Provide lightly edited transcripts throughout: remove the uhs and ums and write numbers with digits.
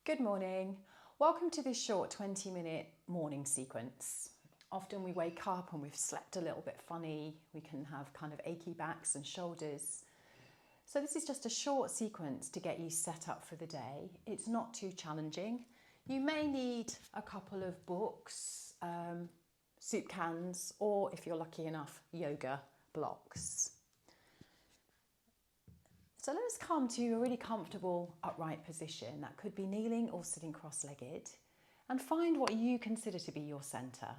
Good morning. Welcome to this short 20-minute morning sequence. Often we wake up and we've slept a little bit funny. We can have kind of achy backs and shoulders. So this is just a short sequence to get you set up for the day. It's not too challenging. You may need a couple of books, soup cans, or if you're lucky enough, yoga blocks. So let's come to a really comfortable upright position. That could be kneeling or sitting cross-legged, and find what you consider to be your centre.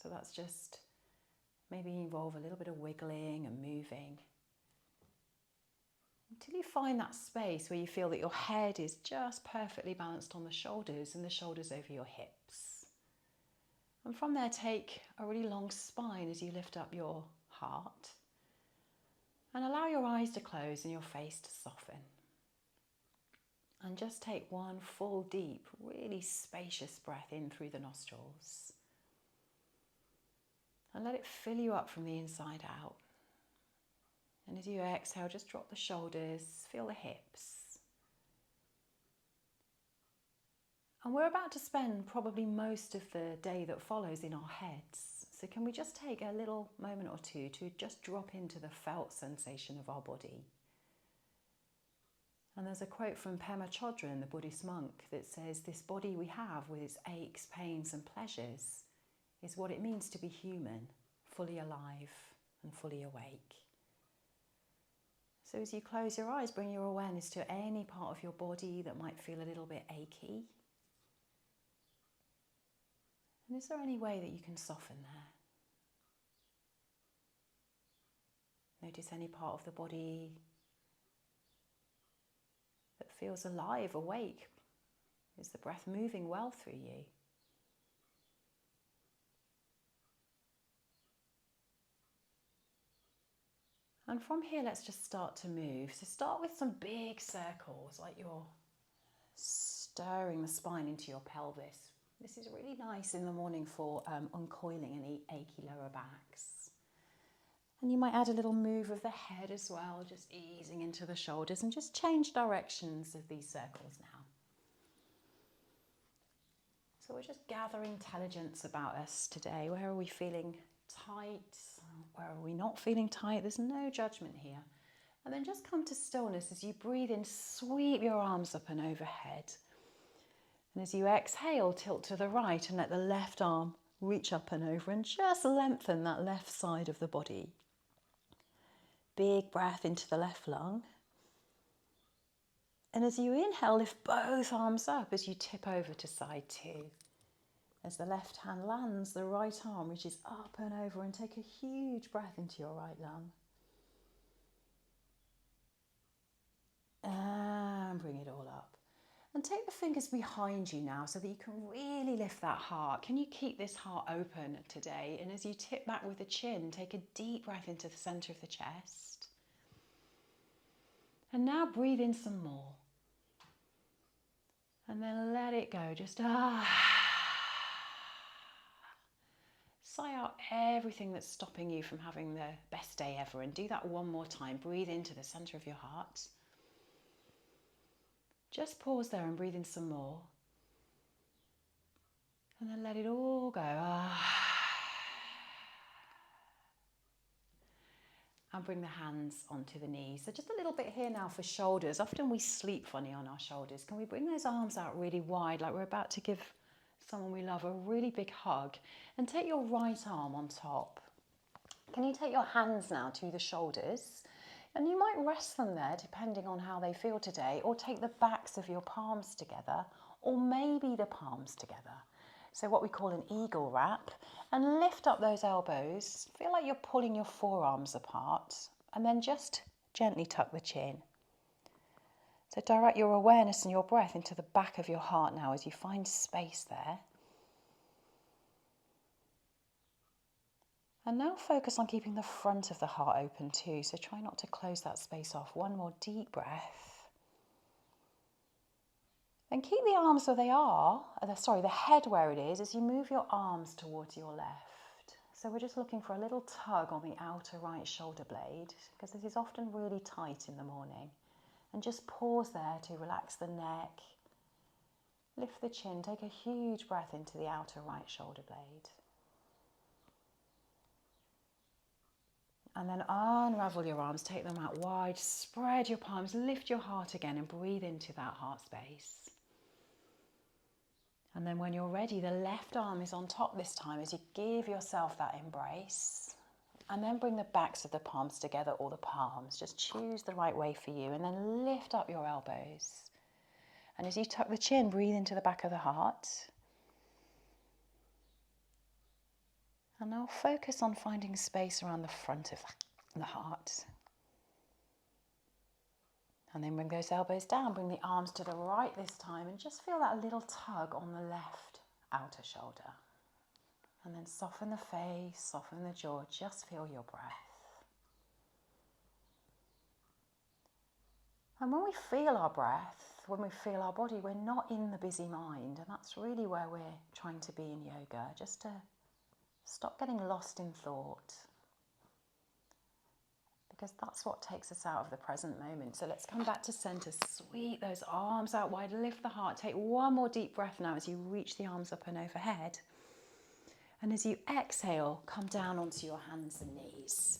So that's just maybe involve a little bit of wiggling and moving until you find that space where you feel that your head is just perfectly balanced on the shoulders and the shoulders over your hips. And from there, take a really long spine as you lift up your heart. And allow your eyes to close and your face to soften. And just take one full, deep, really spacious breath in through the nostrils. And let it fill you up from the inside out. And as you exhale, just drop the shoulders, feel the hips. And we're about to spend probably most of the day that follows in our heads. So can we just take a little moment or two to just drop into the felt sensation of our body? And there's a quote from Pema Chodron, the Buddhist monk, that says, "This body we have with its aches, pains and pleasures is what it means to be human, fully alive and fully awake." So as you close your eyes, bring your awareness to any part of your body that might feel a little bit achy. And is there any way that you can soften there? Notice any part of the body that feels alive, awake. Is the breath moving well through you? And from here, let's just start to move. So start with some big circles, like you're stirring the spine into your pelvis. This is really nice in the morning for uncoiling any achy lower backs. And you might add a little move of the head as well, just easing into the shoulders, and just change directions of these circles now. So we're just gathering intelligence about us today. Where are we feeling tight? Where are we not feeling tight? There's no judgment here. And then just come to stillness as you breathe in, sweep your arms up and overhead. And as you exhale, tilt to the right and let the left arm reach up and over and just lengthen that left side of the body. Big breath into the left lung. And as you inhale, lift both arms up as you tip over to side two. As the left hand lands, the right arm reaches up and over, and take a huge breath into your right lung. And bring it all up. And take the fingers behind you now so that you can really lift that heart. Can you keep this heart open today? And as you tip back with the chin, take a deep breath into the center of the chest. And now breathe in some more. And then let it go. Just sigh out everything that's stopping you from having the best day ever. And do that one more time. Breathe into the center of your heart. Just pause there and breathe in some more. And then let it all go. And bring the hands onto the knees. So just a little bit here now for shoulders. Often we sleep funny on our shoulders. Can we bring those arms out really wide, like we're about to give someone we love a really big hug? And take your right arm on top. Can you take your hands now to the shoulders? And you might rest them there depending on how they feel today, or take the backs of your palms together, or maybe the palms together. So what we call an eagle wrap, and lift up those elbows. Feel like you're pulling your forearms apart, and then just gently tuck the chin. So direct your awareness and your breath into the back of your heart now as you find space there. And now focus on keeping the front of the heart open too, so try not to close that space off. One more deep breath. And keep the arms where they are, the head where it is, as you move your arms towards your left. So we're just looking for a little tug on the outer right shoulder blade, because this is often really tight in the morning. And just pause there to relax the neck, Lift the chin, take a huge breath into the outer right shoulder blade. And then unravel your arms, take them out wide, spread your palms, lift your heart again and breathe into that heart space. And then when you're ready, the left arm is on top this time as you give yourself that embrace. And then bring the backs of the palms together, or the palms. Just choose the right way for you. And then lift up your elbows. And as you tuck the chin, breathe into the back of the heart. And now focus on finding space around the front of the heart. And then bring those elbows down, bring the arms to the right this time, and just feel that little tug on the left outer shoulder. And then soften the face, soften the jaw, just feel your breath. And when we feel our breath, when we feel our body, we're not in the busy mind, and that's really where we're trying to be in yoga, just to stop getting lost in thought, because that's what takes us out of the present moment. So let's come back to center, sweep those arms out wide, lift the heart, take one more deep breath now as you reach the arms up and overhead. And as you exhale, come down onto your hands and knees.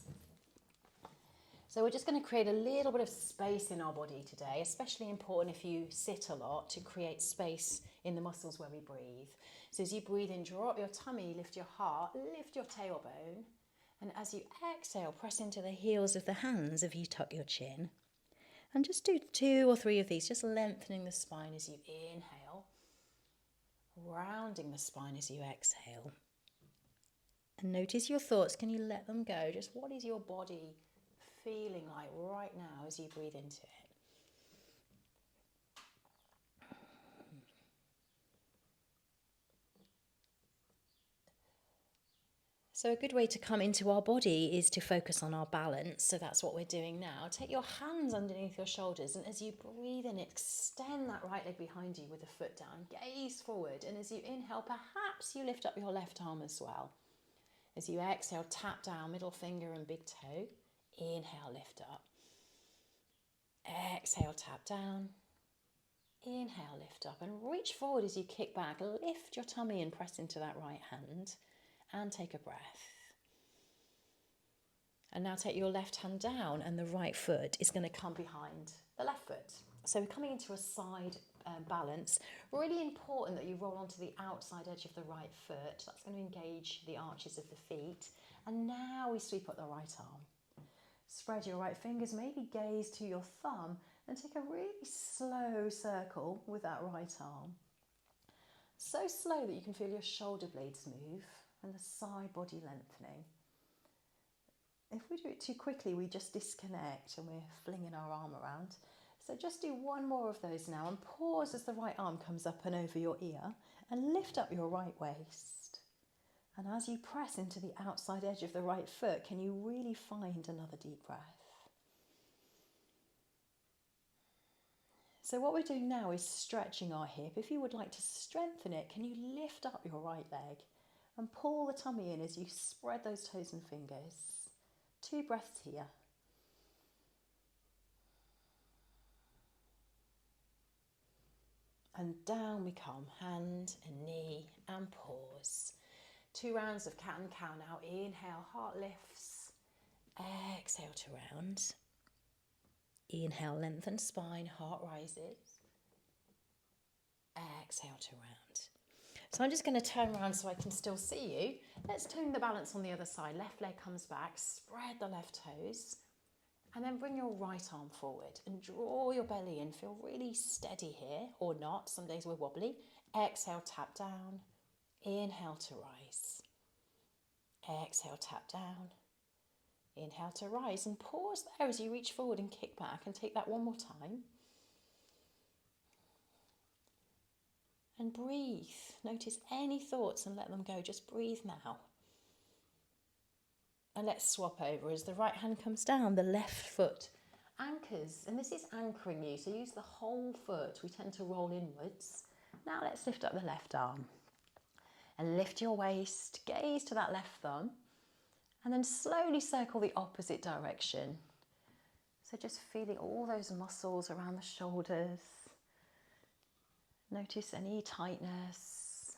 So we're just going to create a little bit of space in our body today, especially important if you sit a lot, to create space in the muscles where we breathe. So as you breathe in, draw up your tummy, lift your heart, lift your tailbone. And as you exhale, press into the heels of the hands if you tuck your chin. And just do 2 or 3 of these, just lengthening the spine as you inhale, rounding the spine as you exhale. And notice your thoughts. Can you let them go? Just what is your body feeling like right now as you breathe into it? So a good way to come into our body is to focus on our balance. So that's what we're doing now. Take your hands underneath your shoulders, and as you breathe in, extend that right leg behind you with the foot down. Gaze forward, and as you inhale, perhaps you lift up your left arm as well. As you exhale, tap down, middle finger and big toe. Inhale, lift up. Exhale, tap down. Inhale, lift up, and reach forward as you kick back. Lift your tummy and press into that right hand, and take a breath. And now take your left hand down, and the right foot is going to come behind the left foot. So we're coming into a side balance. Really important that you roll onto the outside edge of the right foot. That's going to engage the arches of the feet. And now we sweep up the right arm. Spread your right fingers, maybe gaze to your thumb, and take a really slow circle with that right arm. So slow that you can feel your shoulder blades move and the side body lengthening. If we do it too quickly, we just disconnect and we're flinging our arm around. So just do one more of those now, and pause as the right arm comes up and over your ear, and lift up your right waist. And as you press into the outside edge of the right foot, can you really find another deep breath? So what we're doing now is stretching our hip. If you would like to strengthen it, can you lift up your right leg and pull the tummy in as you spread those toes and fingers? 2 breaths here. And down we come, hand and knee, and pause. 2 rounds of cat and cow now. Inhale, heart lifts. Exhale to round. Inhale, lengthen spine, heart rises. Exhale to round. So I'm just going to turn around so I can still see you. Let's turn the balance on the other side. Left leg comes back, spread the left toes, and then bring your right arm forward and draw your belly in. Feel really steady here, or not. Some days we're wobbly. Exhale, tap down. Inhale to rise. Exhale, tap down. Inhale to rise, and pause there as you reach forward and kick back, and take that one more time. And breathe. Notice any thoughts and let them go. Just breathe now. And let's swap over. As the right hand comes down, the left foot anchors. And this is anchoring you, so use the whole foot. We tend to roll inwards. Now let's lift up the left arm. And lift your waist, gaze to that left thumb. And then slowly circle the opposite direction. So just feeling all those muscles around the shoulders. Notice any tightness.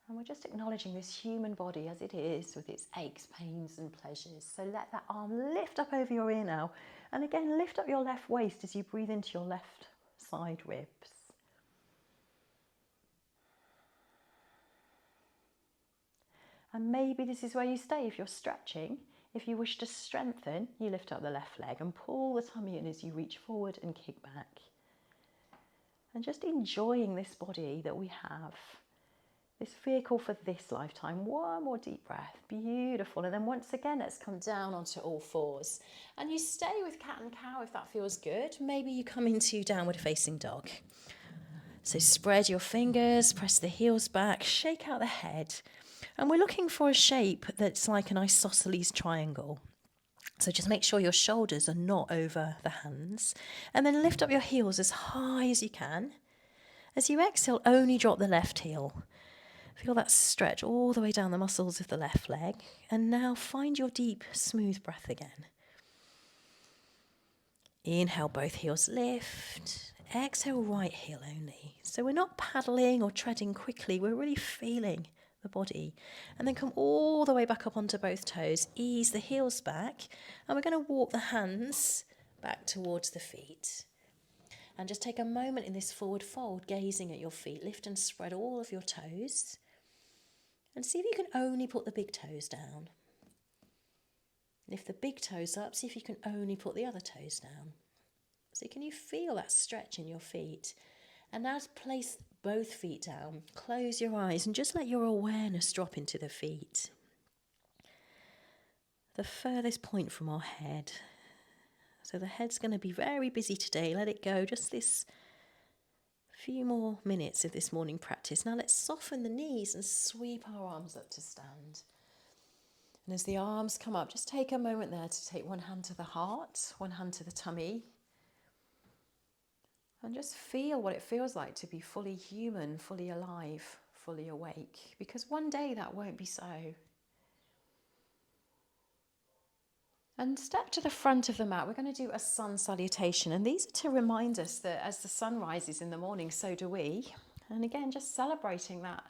And we're just acknowledging this human body as it is with its aches, pains and pleasures. So let that arm lift up over your ear now. And again, lift up your left waist as you breathe into your left side ribs. And maybe this is where you stay if you're stretching. If you wish to strengthen, you lift up the left leg and pull the tummy in as you reach forward and kick back. And just enjoying this body that we have, this vehicle for this lifetime. One more deep breath, beautiful. And then once again, let's come down onto all fours. And you stay with cat and cow if that feels good. Maybe you come into downward facing dog. So spread your fingers, press the heels back, shake out the head. And we're looking for a shape that's like an isosceles triangle. So just make sure your shoulders are not over the hands. And then lift up your heels as high as you can. As you exhale, only drop the left heel. Feel that stretch all the way down the muscles of the left leg. And now find your deep, smooth breath again. Inhale, both heels lift. Exhale, right heel only. So we're not paddling or treading quickly. We're really feeling the body. And then come all the way back up onto both toes. Ease the heels back. And we're going to walk the hands back towards the feet. And just take a moment in this forward fold, gazing at your feet. Lift and spread all of your toes. And see if you can only put the big toes down. Lift the big toes up, see if you can only put the other toes down. So can you feel that stretch in your feet? And now place both feet down, close your eyes and just let your awareness drop into the feet. The furthest point from our head. So the head's going to be very busy today, let it go, just this few more minutes of this morning practice. Now let's soften the knees and sweep our arms up to stand. And as the arms come up, just take a moment there to take one hand to the heart, one hand to the tummy. And just feel what it feels like to be fully human, fully alive, fully awake. Because one day that won't be so. And step to the front of the mat. We're going to do a sun salutation. And these are to remind us that as the sun rises in the morning, so do we. And again, just celebrating that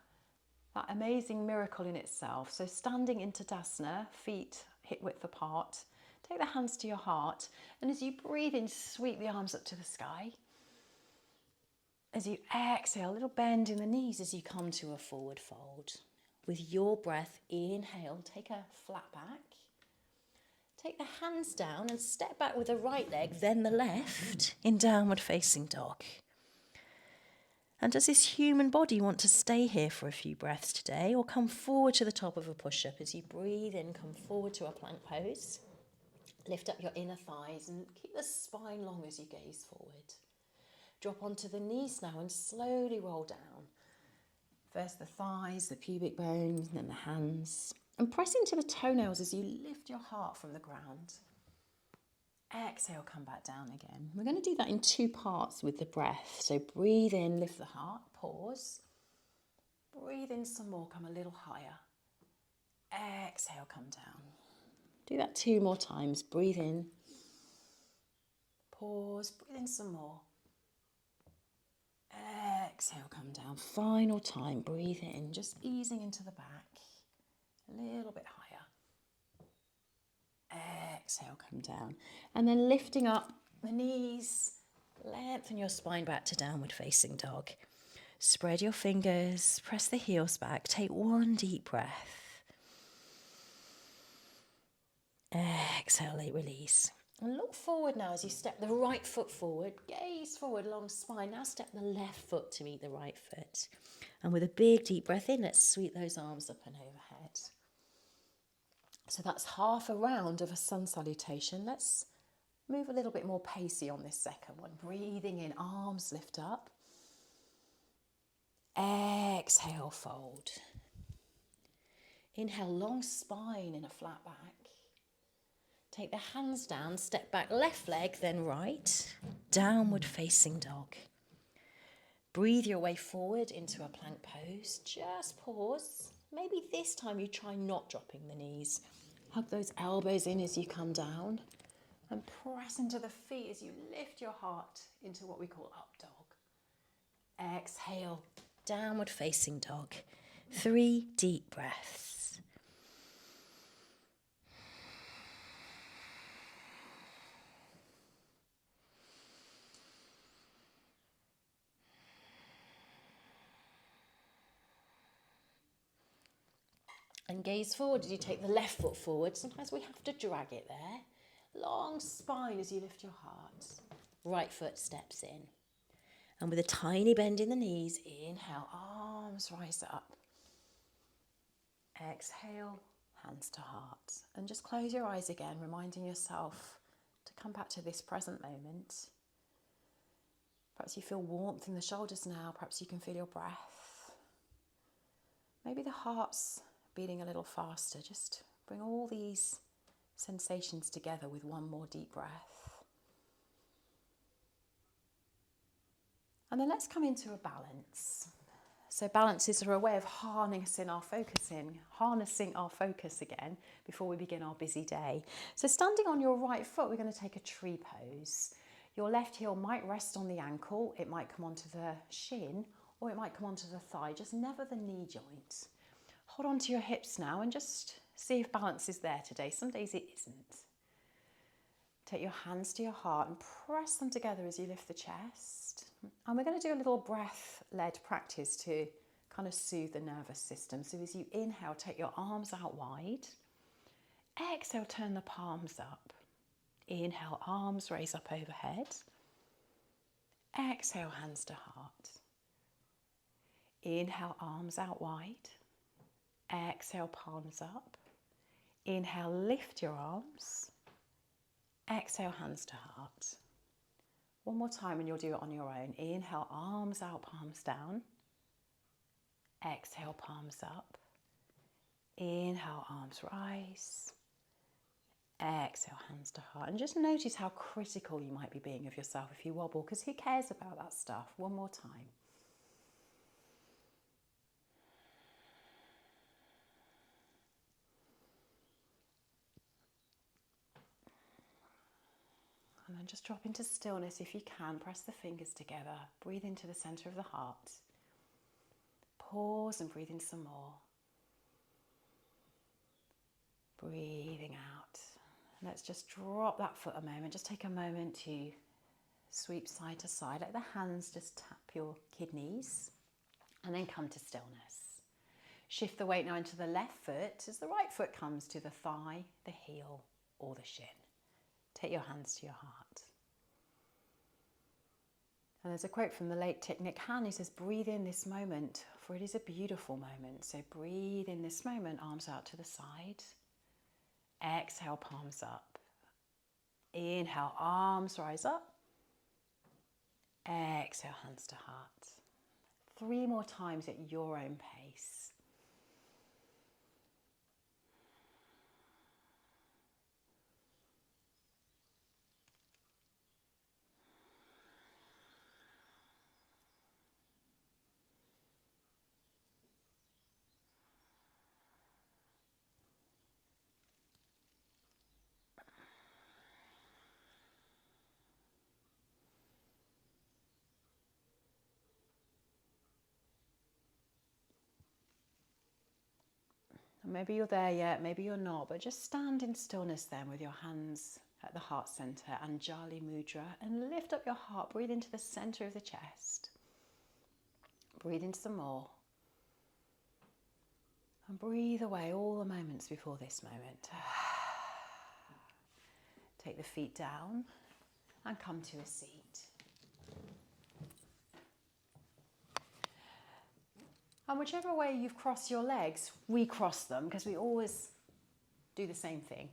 amazing miracle in itself. So standing into Tadasana, feet hip width apart. Take the hands to your heart. And as you breathe in, sweep the arms up to the sky. As you exhale, a little bend in the knees as you come to a forward fold. With your breath, inhale, take a flat back. Take the hands down and step back with the right leg, then the left in downward facing dog. And does this human body want to stay here for a few breaths today or come forward to the top of a push-up? As you breathe in, come forward to a plank pose. Lift up your inner thighs and keep the spine long as you gaze forward. Drop onto the knees now and slowly roll down. First the thighs, the pubic bones, and then the hands. And press into the toenails as you lift your heart from the ground. Exhale, come back down again. We're going to do that in two parts with the breath. So breathe in, lift the heart, pause. Breathe in some more, come a little higher. Exhale, come down. Do that 2 more times. Breathe in, pause, breathe in some more. Exhale, come down. Final time, breathe in, just easing into the back. A little bit higher. Exhale, come down. And then lifting up the knees, lengthen your spine back to downward facing dog. Spread your fingers, press the heels back. Take one deep breath. Exhale, release. And look forward now as you step the right foot forward. Gaze forward, long spine. Now step the left foot to meet the right foot. And with a big deep breath in, let's sweep those arms up and overhead. So that's half a round of a sun salutation. Let's move a little bit more pacey on this second one. Breathing in, arms lift up. Exhale, fold. Inhale, long spine in a flat back. Take the hands down, step back, left leg, then right. Downward facing dog. Breathe your way forward into a plank pose. Just pause. Maybe this time you try not dropping the knees. Hug those elbows in as you come down. And press into the feet as you lift your heart into what we call up dog. Exhale, downward facing dog. 3 deep breaths. And gaze forward as you take the left foot forward. Sometimes we have to drag it there. Long spine as you lift your heart. Right foot steps in. And with a tiny bend in the knees, inhale, arms rise up. Exhale, hands to heart. And just close your eyes again, reminding yourself to come back to this present moment. Perhaps you feel warmth in the shoulders now. Perhaps you can feel your breath. Maybe the heart's beating a little faster. Just bring all these sensations together with one more deep breath. And then let's come into a balance. So balances are a way of harnessing our focus again before we begin our busy day. So standing on your right foot, we're going to take a tree pose. Your left heel might rest on the ankle, it might come onto the shin, or it might come onto the thigh, just never the knee joint. Hold on to your hips now and just see if balance is there today. Some days it isn't. Take your hands to your heart and press them together as you lift the chest. And we're going to do a little breath-led practice to kind of soothe the nervous system. So as you inhale, take your arms out wide. Exhale, turn the palms up. Inhale, arms raise up overhead. Exhale, hands to heart. Inhale, arms out wide. Exhale, palms up. Inhale, lift your arms. Exhale, hands to heart. One more time and you'll do it on your own. Inhale, arms out, palms down. Exhale, palms up. Inhale, arms rise. Exhale, hands to heart. And just notice how critical you might be being of yourself if you wobble, because who cares about that stuff? One more time. And then just drop into stillness if you can. Press the fingers together. Breathe into the center of the heart. Pause and breathe in some more. Breathing out. Let's just drop that foot a moment. Just take a moment to sweep side to side. Let the hands just tap your kidneys and then come to stillness. Shift the weight now into the left foot as the right foot comes to the thigh, the heel or the shin. Take your hands to your heart. And there's a quote from the late Thich Nhat Hanh. He says, breathe in this moment, for it is a beautiful moment. So breathe in this moment, arms out to the side. Exhale, palms up. Inhale, arms rise up. Exhale, hands to heart. 3 more times at your own pace. Maybe you're there yet, maybe you're not, but just stand in stillness then with your hands at the heart center, Anjali Mudra, and lift up your heart. Breathe into the center of the chest. Breathe in some more. And breathe away all the moments before this moment. Take the feet down and come to a seat. And whichever way you've crossed your legs, we cross them because we always do the same thing.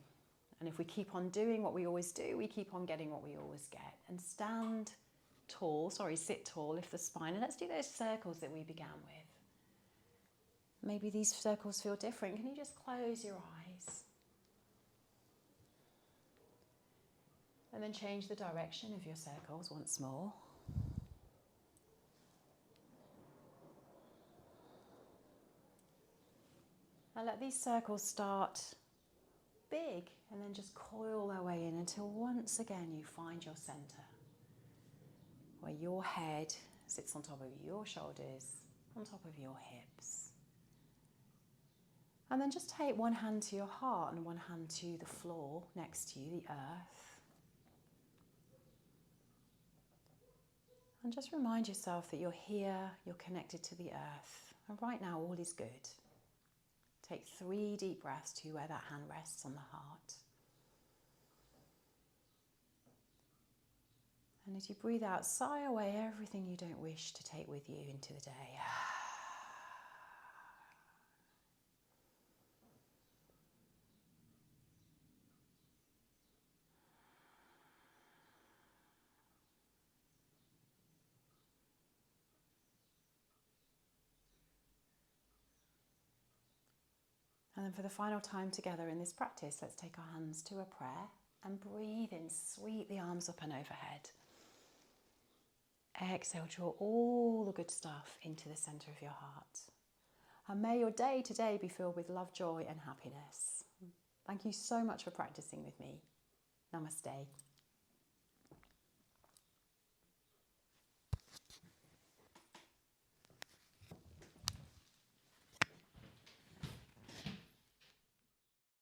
And if we keep on doing what we always do, we keep on getting what we always get. And sit tall, lift the spine. And let's do those circles that we began with. Maybe these circles feel different. Can you just close your eyes? And then change the direction of your circles once more. And let these circles start big and then just coil their way in until once again you find your center, where your head sits on top of your shoulders, on top of your hips. And then just take one hand to your heart and one hand to the floor next to you, the earth. And just remind yourself that you're here, you're connected to the earth, and right now all is good. Take 3 deep breaths to where that hand rests on the heart. And as you breathe out, sigh away everything you don't wish to take with you into the day. And then for the final time together in this practice, let's take our hands to a prayer and breathe in, sweep the arms up and overhead. Exhale, draw all the good stuff into the centre of your heart. And may your day today be filled with love, joy and happiness. Thank you so much for practicing with me. Namaste.